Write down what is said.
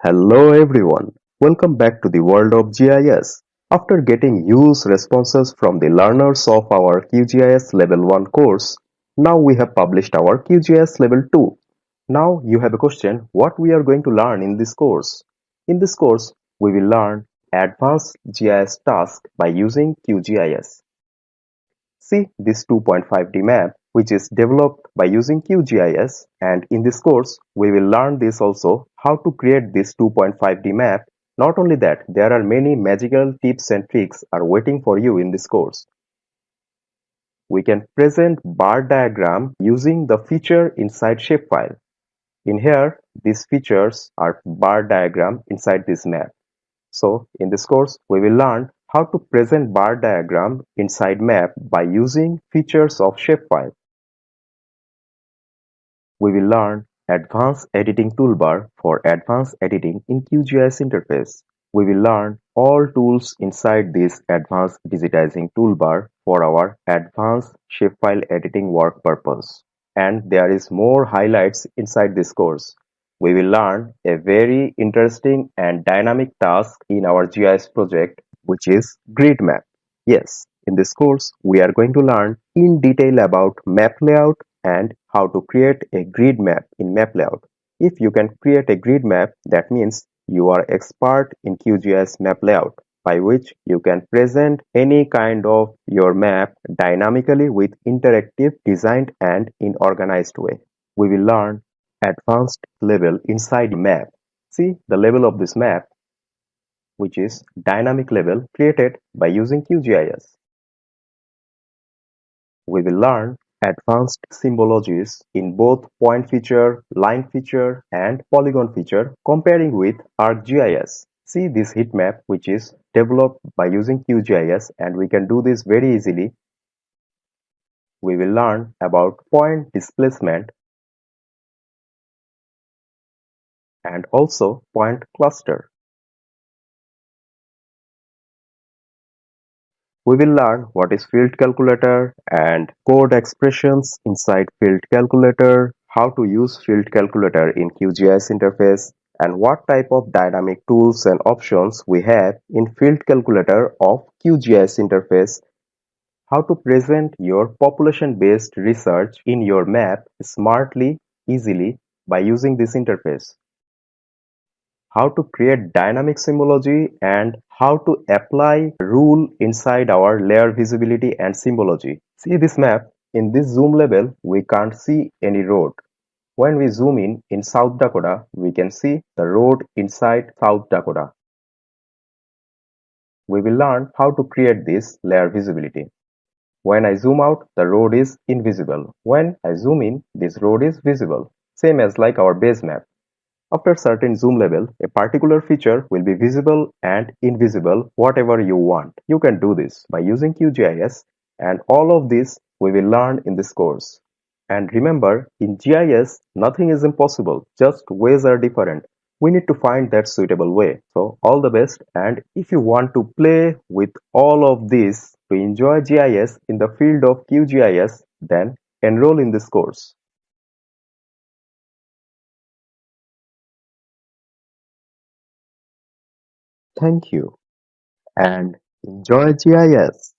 Hello everyone, welcome back to the world of GIS. After getting huge responses from the learners of our QGIS Level 1 course, now we have published our QGIS Level 2. Now you have a question, what we are going to learn in this course? In this course, we will learn Advanced GIS task by using QGIS. See this 2.5D map which is developed by using QGIS, and in this course we will learn this also how to create this 2.5D map. Not only that, there are many magical tips and tricks are waiting for you in this course. We can present bar diagram using the feature inside shapefile. In here, these features are bar diagram inside this map. So, in this course, we will learn how to present bar diagram inside map by using features of shapefile. We will learn Advanced Editing Toolbar for advanced editing in QGIS interface. We will learn all tools inside this Advanced Digitizing Toolbar for our advanced shapefile editing work purpose. And there is more highlights inside this course. We will learn a very interesting and dynamic task in our GIS project, which is grid map. Yes, in this course, we are going to learn in detail about map layout and how to create a grid map in map layout. If you can create a grid map, that means you are expert in QGIS map layout, by which you can present any kind of your map dynamically with interactive designed and in organized way. We will learn advanced level inside map. See the level of this map, which is dynamic level created by using QGIS. We will learn advanced symbologies in both point feature, line feature, and polygon feature comparing with ArcGIS. See this heat map which is developed by using QGIS, and we can do this very easily. We will learn about point displacement and also point cluster. We will learn what is field calculator and code expressions inside field calculator, how to use field calculator in QGIS interface, and what type of dynamic tools and options we have in field calculator of QGIS interface, how to present your population-based research in your map smartly, easily by using this interface, how to create dynamic symbology, and how to apply rule inside our layer visibility and symbology. See this map, in this zoom level we can't see any road. When we zoom in South Dakota, we can see the road inside South Dakota. We will learn how to create this layer visibility. When I zoom out, the road is invisible. When I zoom in, this road is visible. Same as like our base map. After certain zoom level, a particular feature will be visible and invisible whatever you want. You can do this by using QGIS, and all of this we will learn in this course. And remember, in GIS, nothing is impossible, just ways are different. We need to find that suitable way. So all the best, and if you want to play with all of this to enjoy GIS in the field of QGIS, then enroll in this course. Thank you and enjoy GIS.